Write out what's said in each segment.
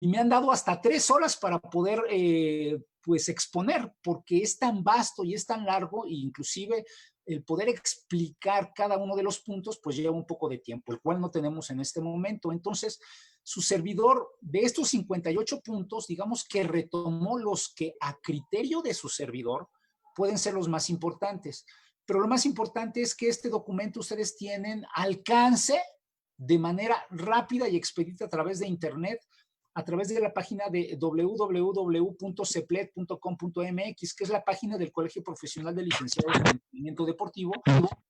y me han dado hasta 3 horas para poder pues exponer, porque es tan vasto y es tan largo, e inclusive el poder explicar cada uno de los puntos, pues lleva un poco de tiempo, el cual no tenemos en este momento. Entonces, su servidor, de estos 58 puntos, digamos que retomó los que a criterio de su servidor pueden ser los más importantes. Pero lo más importante es que este documento ustedes tienen alcance de manera rápida y expedita a través de Internet, a través de la página de www.ceplet.com.mx, que es la página del Colegio Profesional de Licenciados en Entrenamiento Deportivo,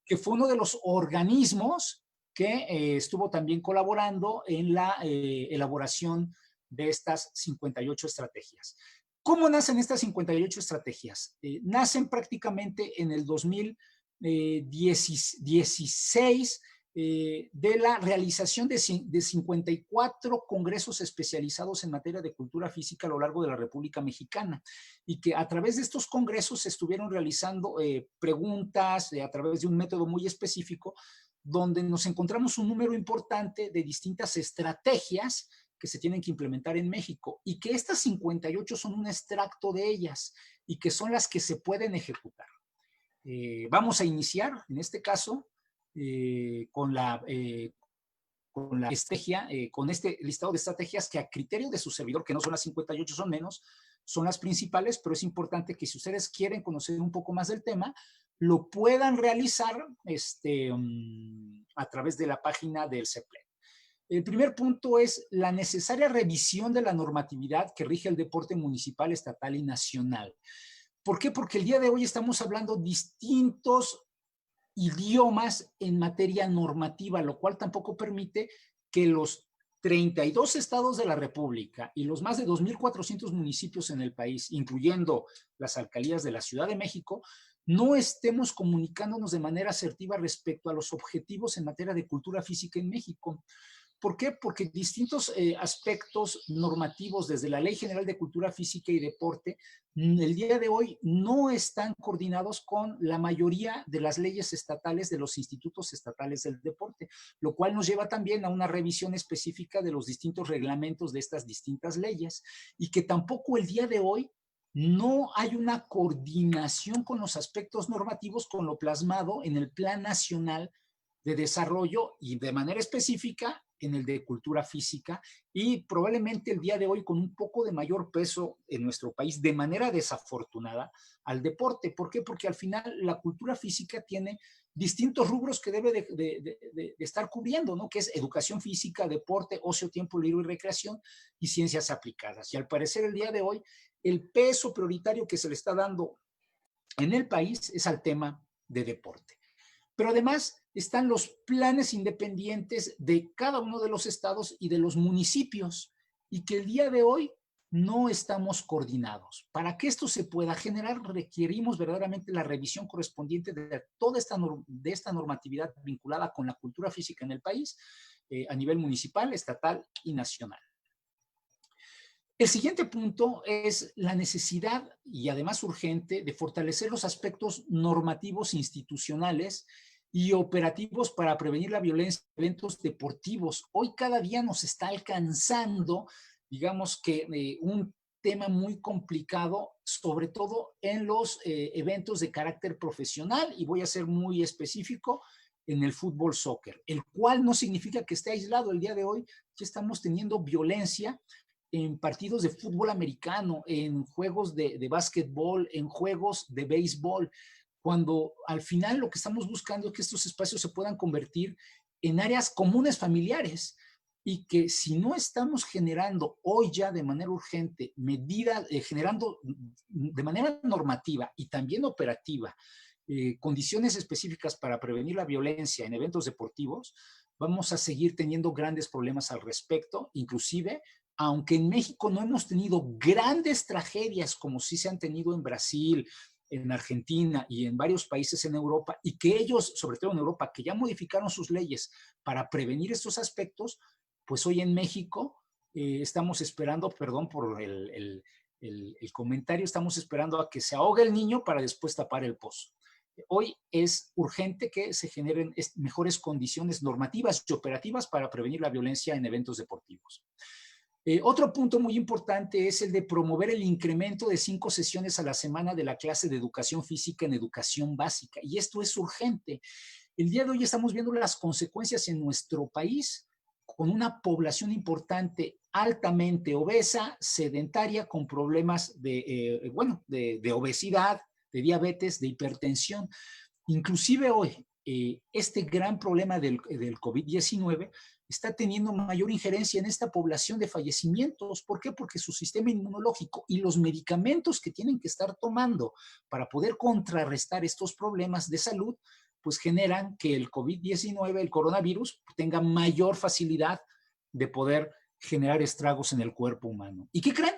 que fue uno de los organismos que estuvo también colaborando en la elaboración de estas 58 estrategias. ¿Cómo nacen estas 58 estrategias? Nacen prácticamente en el 2016, de la realización de 54 congresos especializados en materia de cultura física a lo largo de la República Mexicana, y que a través de estos congresos se estuvieron realizando preguntas a través de un método muy específico, donde nos encontramos un número importante de distintas estrategias que se tienen que implementar en México, y que estas 58 son un extracto de ellas y que son las que se pueden ejecutar. Vamos a iniciar, en este caso, con la estrategia, con este listado de estrategias que a criterio de su servidor, que no son las 58, son menos, son las principales, pero es importante que si ustedes quieren conocer un poco más del tema, lo puedan realizar a través de la página del CEPLET. El primer punto es la necesaria revisión de la normatividad que rige el deporte municipal, estatal y nacional. ¿Por qué? Porque el día de hoy estamos hablando distintos idiomas en materia normativa, lo cual tampoco permite que los 32 estados de la República y los más de 2.400 municipios en el país, incluyendo las alcaldías de la Ciudad de México, no estemos comunicándonos de manera asertiva respecto a los objetivos en materia de cultura física en México. ¿Por qué? Porque distintos aspectos normativos, desde la Ley General de Cultura Física y Deporte, el día de hoy no están coordinados con la mayoría de las leyes estatales de los institutos estatales del deporte, lo cual nos lleva también a una revisión específica de los distintos reglamentos de estas distintas leyes, y que tampoco el día de hoy no hay una coordinación con los aspectos normativos con lo plasmado en el Plan Nacional de Desarrollo, y de manera específica en el de cultura física, y probablemente el día de hoy con un poco de mayor peso en nuestro país, de manera desafortunada, al deporte. ¿Por qué? Porque al final la cultura física tiene distintos rubros que debe de estar cubriendo, ¿no? Que es educación física, deporte, ocio, tiempo libre y recreación, y ciencias aplicadas. Y al parecer el día de hoy el peso prioritario que se le está dando en el país es al tema de deporte. Pero además están los planes independientes de cada uno de los estados y de los municipios, y que el día de hoy no estamos coordinados. Para que esto se pueda generar, requerimos verdaderamente la revisión correspondiente de toda esta normatividad vinculada con la cultura física en el país, a nivel municipal, estatal y nacional. El siguiente punto es la necesidad, y además urgente, de fortalecer los aspectos normativos institucionales y operativos para prevenir la violencia en eventos deportivos. Hoy cada día nos está alcanzando, digamos que un tema muy complicado, sobre todo en los eventos de carácter profesional, y voy a ser muy específico, en el fútbol soccer, el cual no significa que esté aislado. El día de hoy ya estamos teniendo violencia en partidos de fútbol americano, en juegos de básquetbol, en juegos de béisbol, cuando al final lo que estamos buscando es que estos espacios se puedan convertir en áreas comunes familiares, y que si no estamos generando hoy ya de manera urgente medidas, generando de manera normativa y también operativa condiciones específicas para prevenir la violencia en eventos deportivos, vamos a seguir teniendo grandes problemas al respecto. Inclusive, aunque en México no hemos tenido grandes tragedias como sí se han tenido en Brasil, en Argentina y en varios países en Europa, y que ellos, sobre todo en Europa, que ya modificaron sus leyes para prevenir estos aspectos, pues hoy en México estamos esperando, perdón por el comentario, estamos esperando a que se ahogue el niño para después tapar el pozo. Hoy es urgente que se generen mejores condiciones normativas y operativas para prevenir la violencia en eventos deportivos. Otro punto muy importante es el de promover el incremento de 5 sesiones a la semana de la clase de educación física en educación básica. Y esto es urgente. El día de hoy estamos viendo las consecuencias en nuestro país con una población importante altamente obesa, sedentaria, con problemas de obesidad, de diabetes, de hipertensión. Inclusive hoy, este gran problema del COVID-19 está teniendo mayor injerencia en esta población de fallecimientos. ¿Por qué? Porque su sistema inmunológico y los medicamentos que tienen que estar tomando para poder contrarrestar estos problemas de salud, pues generan que el COVID-19, el coronavirus, tenga mayor facilidad de poder generar estragos en el cuerpo humano. ¿Y qué creen?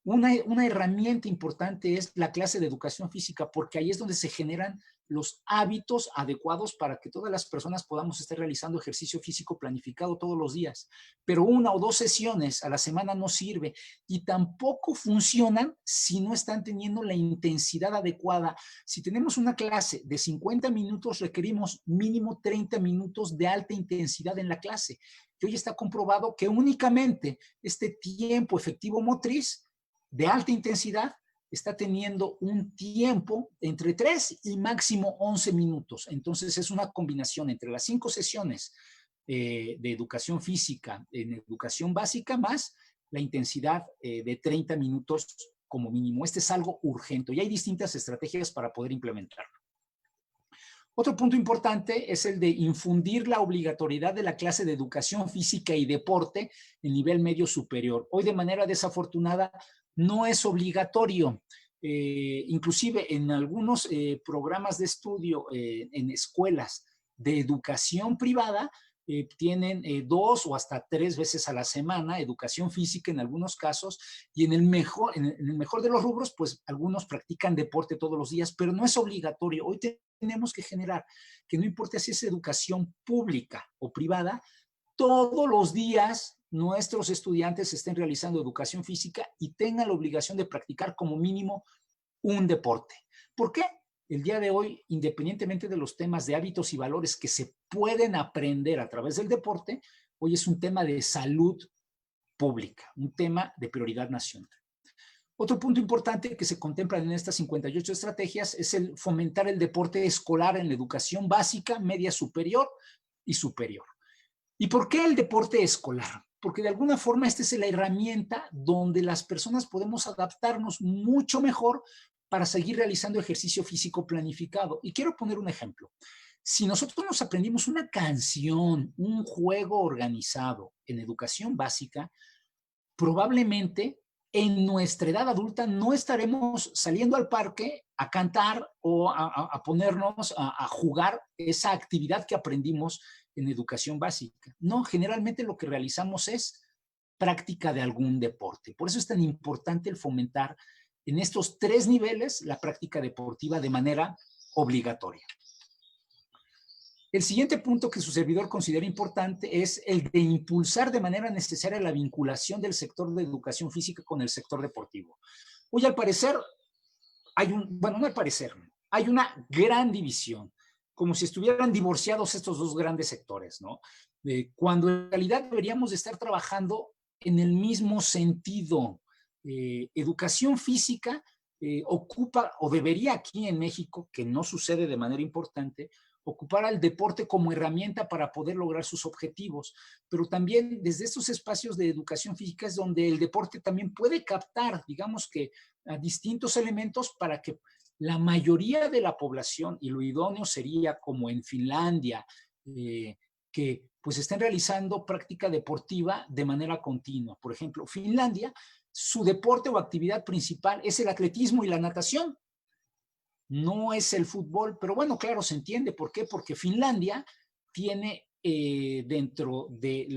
Una herramienta importante es la clase de educación física, porque ahí es donde se generan los hábitos adecuados para que todas las personas podamos estar realizando ejercicio físico planificado todos los días. Pero 1 o 2 sesiones a la semana no sirve y tampoco funcionan si no están teniendo la intensidad adecuada. Si tenemos una clase de 50 minutos, requerimos mínimo 30 minutos de alta intensidad en la clase. Y hoy está comprobado que únicamente este tiempo efectivo motriz de alta intensidad está teniendo un tiempo entre 3 y máximo 11 minutos. Entonces es una combinación entre las 5 sesiones de educación física en educación básica más la intensidad de 30 minutos como mínimo. Este es algo urgente y hay distintas estrategias para poder implementarlo. Otro punto importante es el de infundir la obligatoriedad de la clase de educación física y deporte en nivel medio superior. Hoy de manera desafortunada no es obligatorio. Inclusive en algunos programas de estudio en escuelas de educación privada tienen 2 o hasta 3 veces a la semana educación física en algunos casos y en el mejor de los rubros, pues algunos practican deporte todos los días, pero no es obligatorio. Hoy tenemos que generar que no importa si es educación pública o privada, todos los días nuestros estudiantes estén realizando educación física y tengan la obligación de practicar como mínimo un deporte. ¿Por qué? El día de hoy, independientemente de los temas de hábitos y valores que se pueden aprender a través del deporte, hoy es un tema de salud pública, un tema de prioridad nacional. Otro punto importante que se contempla en estas 58 estrategias es el fomentar el deporte escolar en la educación básica, media superior y superior. ¿Y por qué el deporte escolar? Porque de alguna forma esta es la herramienta donde las personas podemos adaptarnos mucho mejor para seguir realizando ejercicio físico planificado. Y quiero poner un ejemplo. Si nosotros nos aprendimos una canción, un juego organizado en educación básica, probablemente en nuestra edad adulta no estaremos saliendo al parque a cantar o a ponernos a jugar esa actividad que aprendimos en educación básica. No, generalmente lo que realizamos es práctica de algún deporte. Por eso es tan importante el fomentar en estos 3 niveles la práctica deportiva de manera obligatoria. El siguiente punto que su servidor considera importante es el de impulsar de manera necesaria la vinculación del sector de educación física con el sector deportivo. Hoy al parecer hay una gran división, como si estuvieran divorciados estos 2 grandes sectores, ¿no? Cuando en realidad deberíamos de estar trabajando en el mismo sentido. Educación física ocupa, o debería aquí en México, que no sucede de manera importante, ocupar al deporte como herramienta para poder lograr sus objetivos, pero también desde estos espacios de educación física es donde el deporte también puede captar, digamos que, a distintos elementos para que la mayoría de la población, y lo idóneo sería como en Finlandia, que pues estén realizando práctica deportiva de manera continua. Por ejemplo, Finlandia, su deporte o actividad principal es el atletismo y la natación. No es el fútbol, pero bueno, claro, se entiende. ¿Por qué? Porque Finlandia tiene dentro de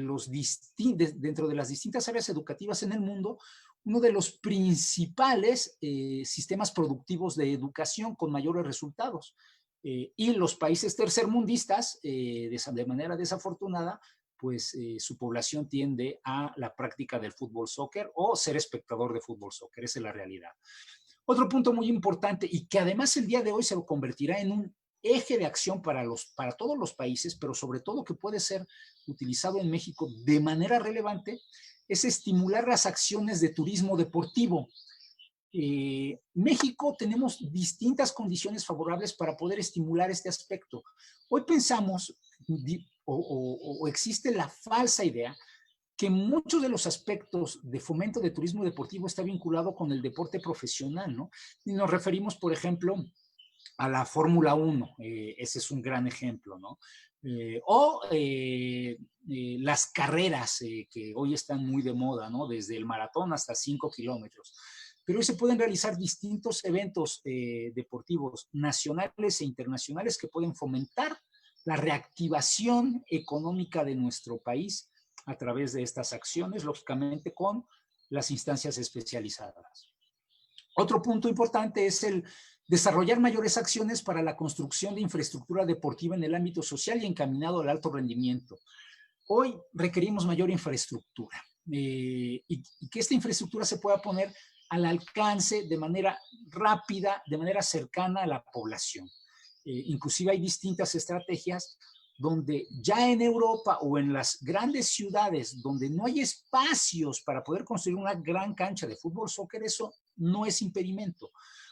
las distintas áreas educativas en el mundo, uno de los principales sistemas productivos de educación con mayores resultados. Y los países tercermundistas, de manera desafortunada, pues su población tiende a la práctica del fútbol soccer o ser espectador de fútbol soccer. Esa es la realidad. Otro punto muy importante y que además el día de hoy se convertirá en un eje de acción para todos los países, pero sobre todo que puede ser utilizado en México de manera relevante, es estimular las acciones de turismo deportivo. México tenemos distintas condiciones favorables para poder estimular este aspecto. Hoy pensamos o existe la falsa idea que muchos de los aspectos de fomento de turismo deportivo está vinculado con el deporte profesional, ¿no? Y nos referimos, por ejemplo, a la Fórmula 1, ese es un gran ejemplo, ¿no? Las carreras que hoy están muy de moda, ¿no? Desde el maratón hasta 5 kilómetros. Pero hoy se pueden realizar distintos eventos deportivos nacionales e internacionales que pueden fomentar la reactivación económica de nuestro país a través de estas acciones, lógicamente con las instancias especializadas. Otro punto importante es el desarrollar mayores acciones para la construcción de infraestructura deportiva en el ámbito social y encaminado al alto rendimiento. Hoy requerimos mayor infraestructura y que esta infraestructura se pueda poner al alcance de manera rápida, de manera cercana a la población. Inclusive hay distintas estrategias donde ya en Europa o en las grandes ciudades donde no hay espacios para poder construir una gran cancha de fútbol, soccer, eso no es impedimento.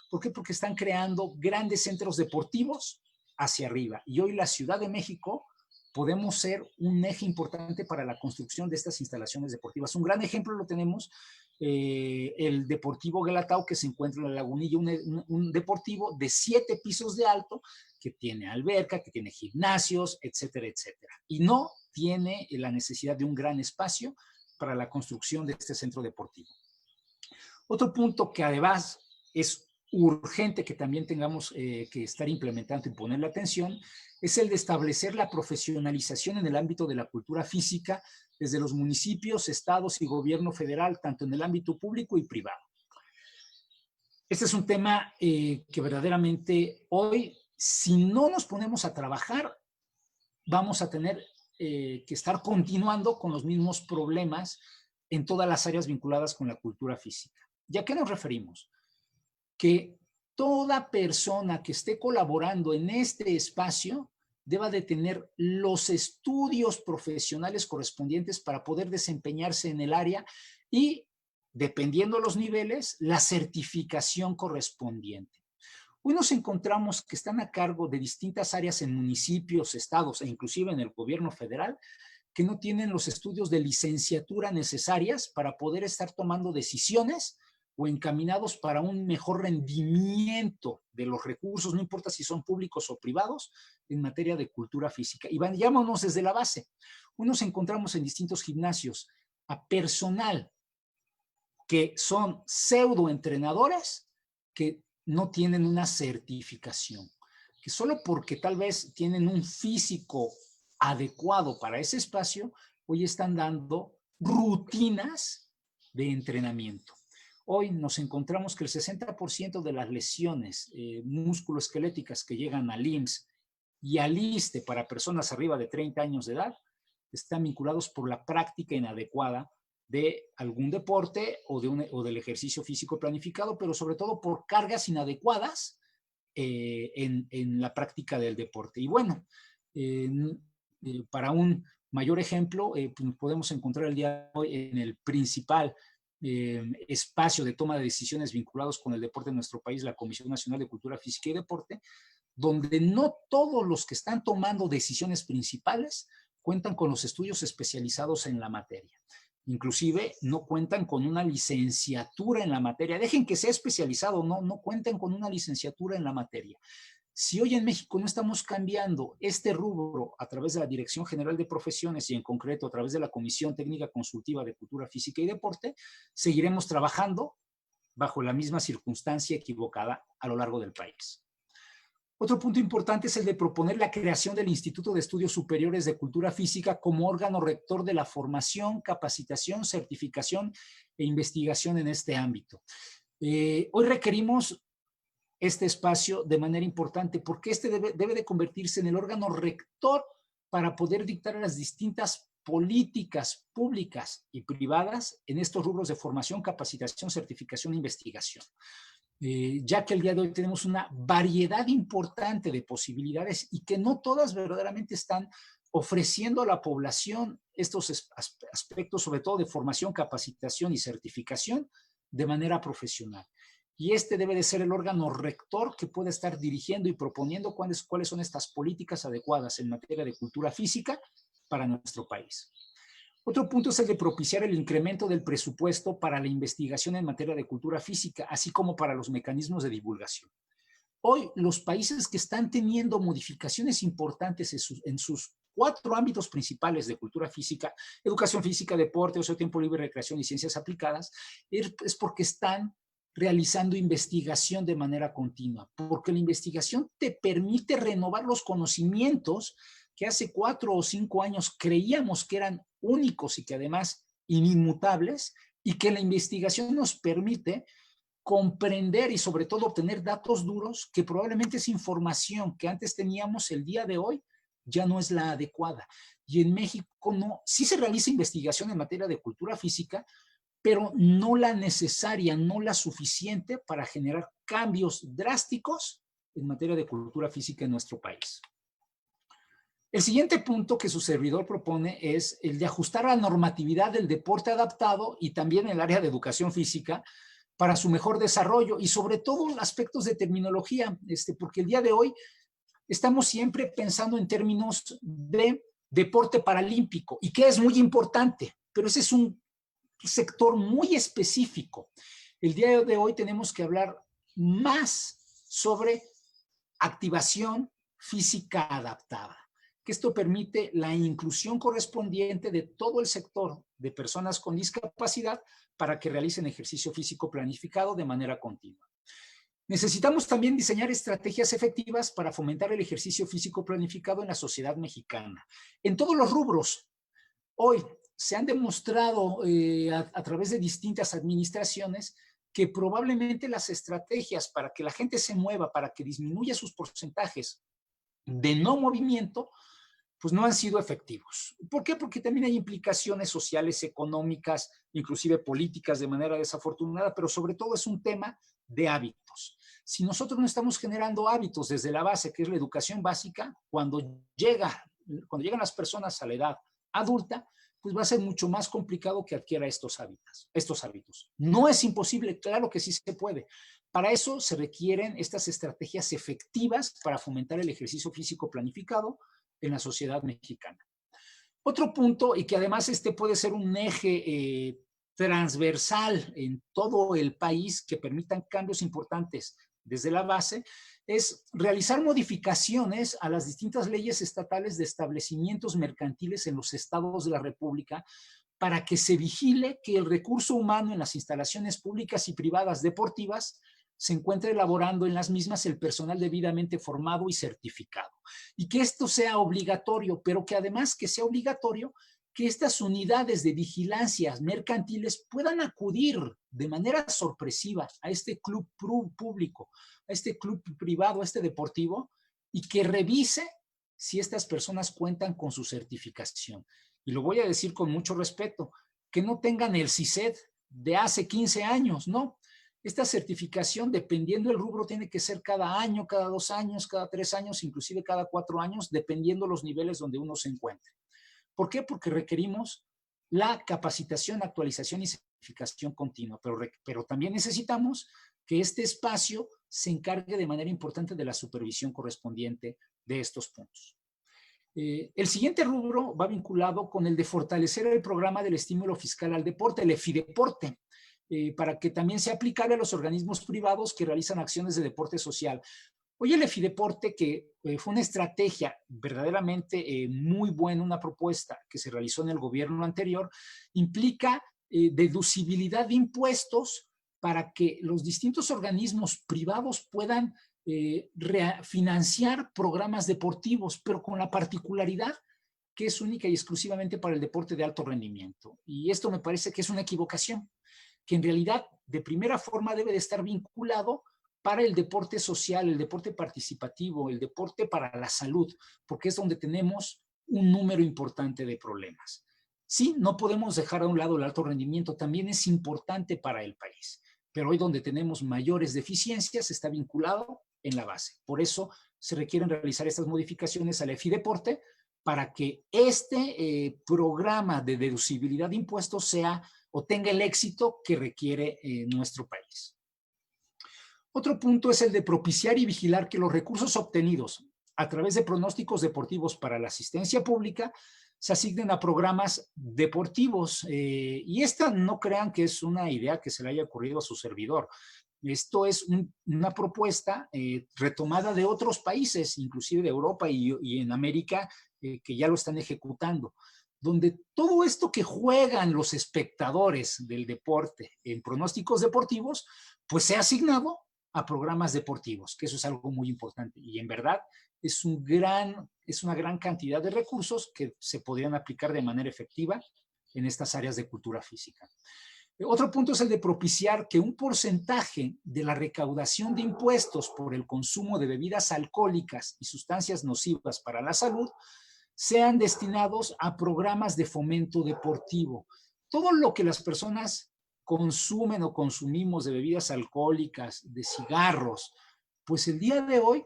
¿Por qué? Porque están creando grandes centros deportivos hacia arriba. Y hoy la Ciudad de México podemos ser un eje importante para la construcción de estas instalaciones deportivas. Un gran ejemplo lo tenemos, el Deportivo Guelatao, que se encuentra en la Lagunilla, un deportivo de 7 pisos de alto, que tiene alberca, que tiene gimnasios, etcétera, etcétera. Y no tiene la necesidad de un gran espacio para la construcción de este centro deportivo. Otro punto que además es urgente que también tengamos que estar implementando y ponerle atención es el de establecer la profesionalización en el ámbito de la cultura física desde los municipios, estados y gobierno federal, tanto en el ámbito público y privado. Este es un tema que verdaderamente hoy, si no nos ponemos a trabajar, vamos a tener que estar continuando con los mismos problemas en todas las áreas vinculadas con la cultura física. ¿Y a qué nos referimos? Que toda persona que esté colaborando en este espacio deba de tener los estudios profesionales correspondientes para poder desempeñarse en el área y, dependiendo de los niveles, la certificación correspondiente. Hoy nos encontramos que están a cargo de distintas áreas en municipios, estados e inclusive en el gobierno federal que no tienen los estudios de licenciatura necesarias para poder estar tomando decisiones o encaminados para un mejor rendimiento de los recursos, no importa si son públicos o privados, en materia de cultura física. Y vayámonos desde la base. Hoy nos encontramos en distintos gimnasios a personal que son pseudoentrenadores que no tienen una certificación, que solo porque tal vez tienen un físico adecuado para ese espacio, hoy están dando rutinas de entrenamiento. Hoy nos encontramos que el 60% de las lesiones musculoesqueléticas que llegan al IMSS y al ISSSTE para personas arriba de 30 años de edad están vinculados por la práctica inadecuada de algún deporte o del ejercicio físico planificado, pero sobre todo por cargas inadecuadas en la práctica del deporte. Y bueno, para un mayor ejemplo, podemos encontrar el día de hoy en el principal espacio de toma de decisiones vinculados con el deporte en nuestro país, la Comisión Nacional de Cultura Física y Deporte, donde no todos los que están tomando decisiones principales cuentan con los estudios especializados en la materia. Inclusive no cuentan con una licenciatura en la materia. Dejen que sea especializado, no cuentan con una licenciatura en la materia. Si hoy en México no estamos cambiando este rubro a través de la Dirección General de Profesiones y en concreto a través de la Comisión Técnica Consultiva de Cultura Física y Deporte, seguiremos trabajando bajo la misma circunstancia equivocada a lo largo del país. Otro punto importante es el de proponer la creación del Instituto de Estudios Superiores de Cultura Física como órgano rector de la formación, capacitación, certificación e investigación en este ámbito. Hoy requerimos este espacio de manera importante porque este debe de convertirse en el órgano rector para poder dictar las distintas políticas públicas y privadas en estos rubros de formación, capacitación, certificación e investigación. Ya que el día de hoy tenemos una variedad importante de posibilidades y que no todas verdaderamente están ofreciendo a la población estos aspectos, sobre todo de formación, capacitación y certificación, de manera profesional. Y este debe de ser el órgano rector que pueda estar dirigiendo y proponiendo cuáles son estas políticas adecuadas en materia de cultura física para nuestro país. Otro punto es el de propiciar el incremento del presupuesto para la investigación en materia de cultura física, así como para los mecanismos de divulgación. Hoy, los países que están teniendo modificaciones importantes en sus 4 ámbitos principales de cultura física, educación física, deporte, ocio, tiempo libre, recreación y ciencias aplicadas, es porque están realizando investigación de manera continua, porque la investigación te permite renovar los conocimientos que hace 4 o 5 años creíamos que eran únicos y que además inmutables, y que la investigación nos permite comprender y sobre todo obtener datos duros que probablemente esa información que antes teníamos el día de hoy ya no es la adecuada. Y en México no, sí se realiza investigación en materia de cultura física, pero no la necesaria, no la suficiente para generar cambios drásticos en materia de cultura física en nuestro país. El siguiente punto que su servidor propone es el de ajustar la normatividad del deporte adaptado y también el área de educación física para su mejor desarrollo y sobre todo aspectos de terminología, porque el día de hoy estamos siempre pensando en términos de deporte paralímpico y que es muy importante, pero ese es un sector muy específico. El día de hoy tenemos que hablar más sobre activación física adaptada, que esto permite la inclusión correspondiente de todo el sector de personas con discapacidad para que realicen ejercicio físico planificado de manera continua. Necesitamos también diseñar estrategias efectivas para fomentar el ejercicio físico planificado en la sociedad mexicana, en todos los rubros. Hoy se han demostrado a través de distintas administraciones que probablemente las estrategias para que la gente se mueva, para que disminuya sus porcentajes de no movimiento, pues no han sido efectivos. ¿Por qué? Porque también hay implicaciones sociales, económicas, inclusive políticas de manera desafortunada, pero sobre todo es un tema de hábitos. Si nosotros no estamos generando hábitos desde la base, que es la educación básica, cuando llegan las personas a la edad adulta, pues va a ser mucho más complicado que adquiera estos hábitos. No es imposible, claro que sí se puede. Para eso se requieren estas estrategias efectivas para fomentar el ejercicio físico planificado en la sociedad mexicana. Otro punto, y que además puede ser un eje transversal en todo el país que permitan cambios importantes desde la base, es realizar modificaciones a las distintas leyes estatales de establecimientos mercantiles en los estados de la República para que se vigile que el recurso humano en las instalaciones públicas y privadas deportivas se encuentre elaborando en las mismas el personal debidamente formado y certificado. Y que esto sea obligatorio, pero que además que sea obligatorio que estas unidades de vigilancia mercantiles puedan acudir de manera sorpresiva a este club público, a este club privado, a este deportivo, y que revise si estas personas cuentan con su certificación. Y lo voy a decir con mucho respeto, que no tengan el CICED de hace 15 años, ¿no? Esta certificación, dependiendo del rubro, tiene que ser cada año, cada 2 años, cada 3 años, inclusive cada 4 años, dependiendo los niveles donde uno se encuentre. ¿Por qué? Porque requerimos la capacitación, actualización y certificación continua, pero también necesitamos que este espacio se encargue de manera importante de la supervisión correspondiente de estos puntos. El siguiente rubro va vinculado con el de fortalecer el programa del estímulo fiscal al deporte, el EFIDEPORTE, para que también sea aplicable a los organismos privados que realizan acciones de deporte social. Hoy el EFIDEPORTE, que fue una estrategia verdaderamente muy buena, una propuesta que se realizó en el gobierno anterior, implica deducibilidad de impuestos para que los distintos organismos privados puedan financiar programas deportivos, pero con la particularidad que es única y exclusivamente para el deporte de alto rendimiento. Y esto me parece que es una equivocación, que en realidad de primera forma debe de estar vinculado para el deporte social, el deporte participativo, el deporte para la salud, porque es donde tenemos un número importante de problemas. Sí, no podemos dejar a un lado el alto rendimiento, también es importante para el país, pero hoy donde tenemos mayores deficiencias está vinculado en la base. Por eso se requieren realizar estas modificaciones al EFIDEPORTE para que este programa de deducibilidad de impuestos sea o tenga el éxito que requiere nuestro país. Otro punto es el de propiciar y vigilar que los recursos obtenidos a través de pronósticos deportivos para la asistencia pública se asignen a programas deportivos. Y esta no crean que es una idea que se le haya ocurrido a su servidor. Esto es una propuesta retomada de otros países, inclusive de Europa y en América, que ya lo están ejecutando, donde todo esto que juegan los espectadores del deporte en pronósticos deportivos, pues se ha asignado a programas deportivos, que eso es algo muy importante. Y en verdad es una gran cantidad de recursos que se podrían aplicar de manera efectiva en estas áreas de cultura física. Otro punto es el de propiciar que un porcentaje de la recaudación de impuestos por el consumo de bebidas alcohólicas y sustancias nocivas para la salud sean destinados a programas de fomento deportivo. Todo lo que las personas consumen o consumimos de bebidas alcohólicas, de cigarros, pues el día de hoy,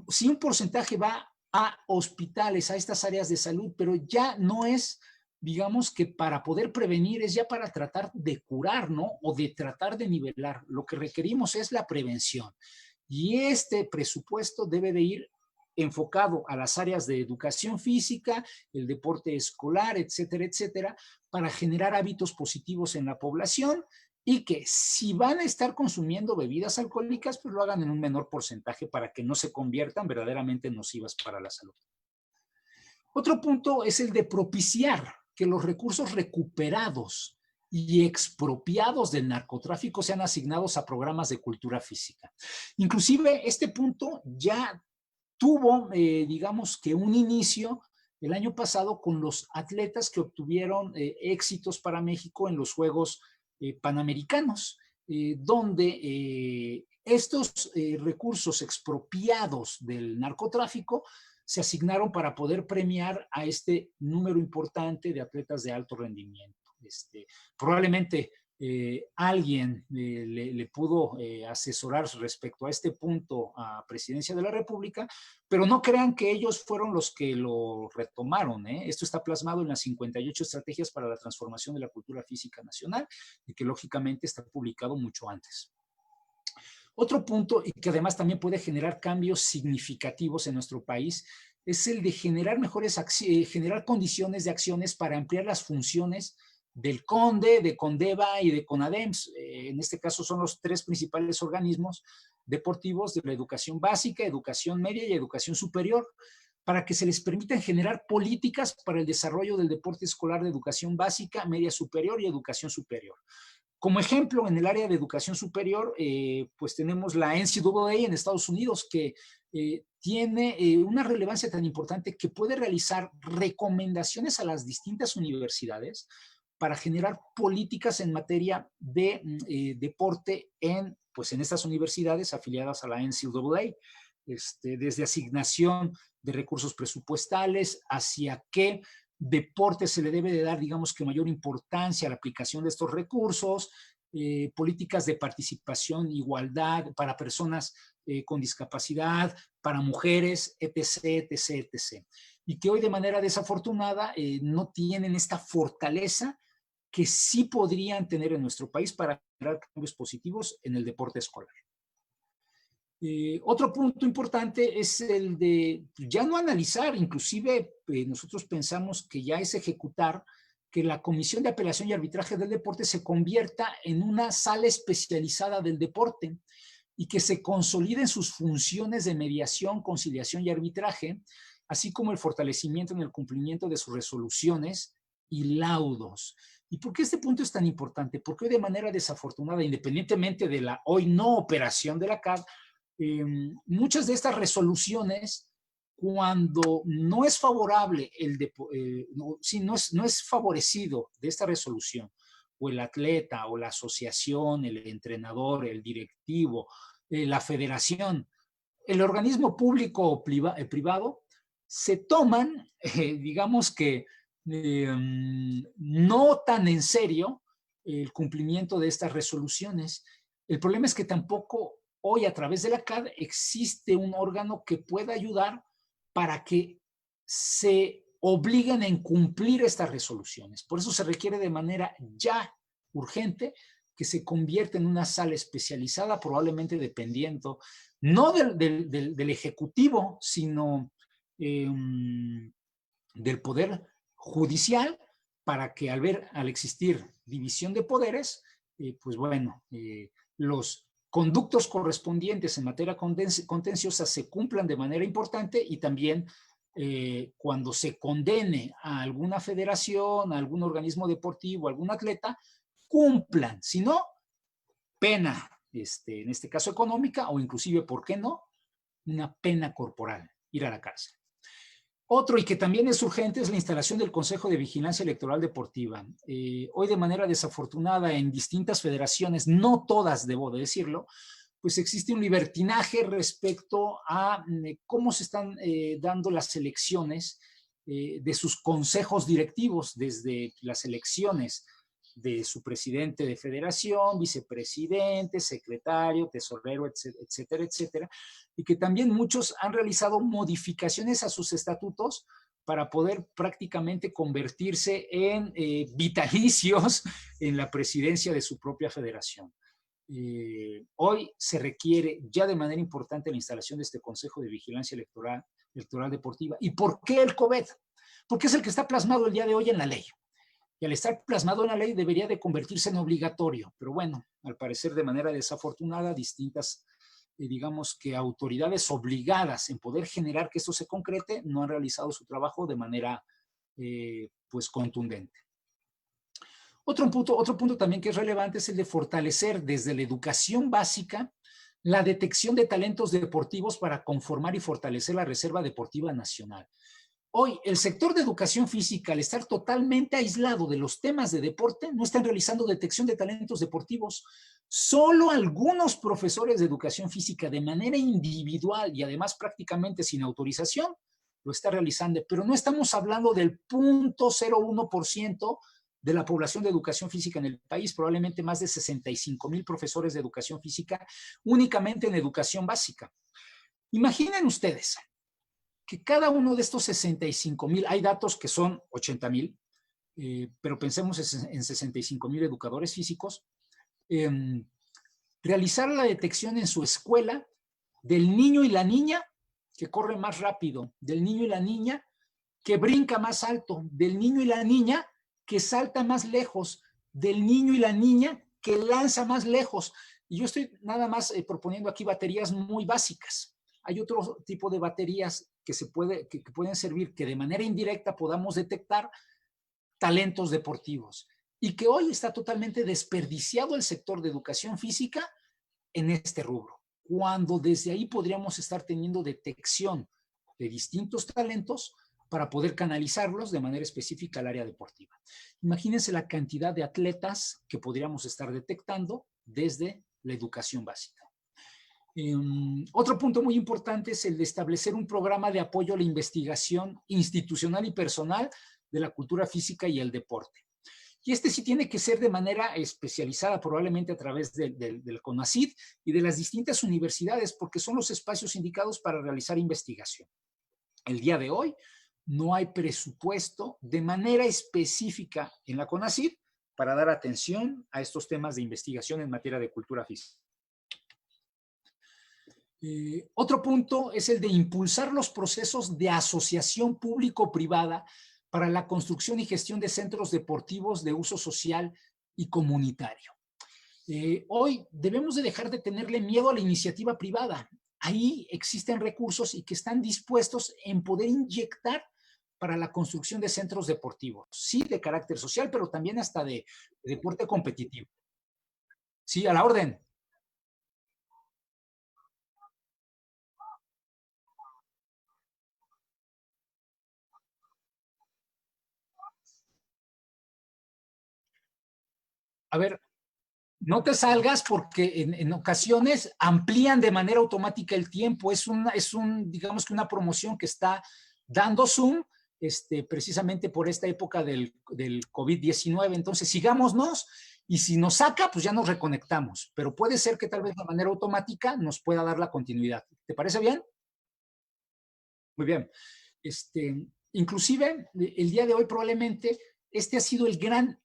sí un porcentaje va a hospitales, a estas áreas de salud, pero ya no es, digamos que para poder prevenir, es ya para tratar de curar, ¿no? O de tratar de nivelar. Lo que requerimos es la prevención. Y este presupuesto debe de ir enfocado a las áreas de educación física, el deporte escolar, etcétera, etcétera, para generar hábitos positivos en la población y que si van a estar consumiendo bebidas alcohólicas, pues lo hagan en un menor porcentaje para que no se conviertan verdaderamente nocivas para la salud. Otro punto es el de propiciar que los recursos recuperados y expropiados del narcotráfico sean asignados a programas de cultura física. Inclusive este punto ya tuvo, digamos que un inicio el año pasado con los atletas que obtuvieron éxitos para México en los Juegos Panamericanos, donde estos recursos expropiados del narcotráfico se asignaron para poder premiar a este número importante de atletas de alto rendimiento. Probablemente alguien le pudo asesorar respecto a este punto a Presidencia de la República, pero no crean que ellos fueron los que lo retomaron. Esto está plasmado en las 58 estrategias para la transformación de la cultura física nacional y que lógicamente está publicado mucho antes. Otro punto, y que además también puede generar cambios significativos en nuestro país, es el de generar generar condiciones de acciones para ampliar las funciones del CONDE, de CONDEVA y de CONADEMS. En este caso son los tres principales organismos deportivos de la educación básica, educación media y educación superior, para que se les permitan generar políticas para el desarrollo del deporte escolar de educación básica, media superior y educación superior. Como ejemplo, en el área de educación superior, pues tenemos la NCAA en Estados Unidos, que tiene una relevancia tan importante que puede realizar recomendaciones a las distintas universidades para generar políticas en materia de deporte pues en estas universidades afiliadas a la NCAA, desde asignación de recursos presupuestales hacia qué deporte se le debe de dar, digamos que mayor importancia a la aplicación de estos recursos, políticas de participación, igualdad para personas con discapacidad, para mujeres, etc., etc., etc. Y que hoy de manera desafortunada no tienen esta fortaleza que sí podrían tener en nuestro país para generar cambios positivos en el deporte escolar. Otro punto importante es el de ya no analizar, inclusive nosotros pensamos que ya es ejecutar que la Comisión de Apelación y Arbitraje del Deporte se convierta en una sala especializada del deporte y que se consoliden sus funciones de mediación, conciliación y arbitraje, así como el fortalecimiento en el cumplimiento de sus resoluciones y laudos. ¿Y por qué este punto es tan importante? Porque hoy de manera desafortunada, independientemente de la hoy no operación de la CAD, muchas de estas resoluciones, cuando no es favorable, no es favorecido de esta resolución, o el atleta, o la asociación, el entrenador, el directivo, la federación, el organismo público o privado, se toman, digamos que, no tan en serio el cumplimiento de estas resoluciones. El problema es que tampoco hoy a través de la CAD existe un órgano que pueda ayudar para que se obliguen a incumplir estas resoluciones. Por eso se requiere de manera ya urgente que se convierta en una sala especializada, probablemente dependiendo no del Ejecutivo, sino del Poder Judicial, para que al existir división de poderes, pues bueno, los conductos correspondientes en materia contenciosa se cumplan de manera importante y también cuando se condene a alguna federación, a algún organismo deportivo, a algún atleta, cumplan. Si no, pena, en este caso económica, o inclusive, ¿por qué no?, una pena corporal, ir a la cárcel. Otro, y que también es urgente, es la instalación del Consejo de Vigilancia Electoral Deportiva. Hoy, de manera desafortunada, en distintas federaciones, no todas, debo de decirlo, pues existe un libertinaje respecto a cómo se están dando las elecciones de sus consejos directivos, desde las elecciones de su presidente de federación, vicepresidente, secretario, tesorero, etcétera, etcétera, y que también muchos han realizado modificaciones a sus estatutos para poder prácticamente convertirse en vitalicios en la presidencia de su propia federación. Hoy se requiere ya de manera importante la instalación de este Consejo de Vigilancia Electoral Deportiva. ¿Y por qué el COVED? Porque es el que está plasmado el día de hoy en la ley. Y al estar plasmado en la ley debería de convertirse en obligatorio. Pero bueno, al parecer de manera desafortunada, distintas, digamos que autoridades obligadas en poder generar que esto se concrete, no han realizado su trabajo de manera pues contundente. Otro punto también que es relevante es el de fortalecer desde la educación básica la detección de talentos deportivos para conformar y fortalecer la Reserva Deportiva Nacional. Hoy, el sector de educación física, al estar totalmente aislado de los temas de deporte, no están realizando detección de talentos deportivos. Solo algunos profesores de educación física, de manera individual y además prácticamente sin autorización, lo está realizando. Pero no estamos hablando del 0.01% de la población de educación física en el país, probablemente más de 65,000 profesores de educación física únicamente en educación básica. Imaginen ustedes que cada uno de estos 65,000, hay datos que son 80,000, pero pensemos en 65,000 educadores físicos, realizar la detección en su escuela del niño y la niña que corre más rápido, del niño y la niña que brinca más alto, del niño y la niña que salta más lejos, del niño y la niña que lanza más lejos. Y yo estoy nada más proponiendo aquí baterías muy básicas. Hay otro tipo de baterías que pueden servir que de manera indirecta podamos detectar talentos deportivos y que hoy está totalmente desperdiciado el sector de educación física en este rubro, cuando desde ahí podríamos estar teniendo detección de distintos talentos para poder canalizarlos de manera específica al área deportiva. Imagínense la cantidad de atletas que podríamos estar detectando desde la educación básica. Otro punto muy importante es el de establecer un programa de apoyo a la investigación institucional y personal de la cultura física y el deporte. Y este sí tiene que ser de manera especializada, probablemente a través del CONACYT y de las distintas universidades, porque son los espacios indicados para realizar investigación. El día de hoy no hay presupuesto de manera específica en la CONACYT para dar atención a estos temas de investigación en materia de cultura física. Otro punto es el de impulsar los procesos de asociación público-privada para la construcción y gestión de centros deportivos de uso social y comunitario. Hoy debemos de dejar de tenerle miedo a la iniciativa privada. Ahí existen recursos y que están dispuestos en poder inyectar para la construcción de centros deportivos, sí, de carácter social, pero también hasta de deporte competitivo. Sí, a la orden. A ver, no te salgas porque en ocasiones amplían de manera automática el tiempo. Digamos que una promoción que está dando Zoom precisamente por esta época del COVID-19. Entonces, sigámonos y si nos saca, pues ya nos reconectamos. Pero puede ser que tal vez de manera automática nos pueda dar la continuidad. ¿Te parece bien? Muy bien. Inclusive, el día de hoy probablemente este ha sido el gran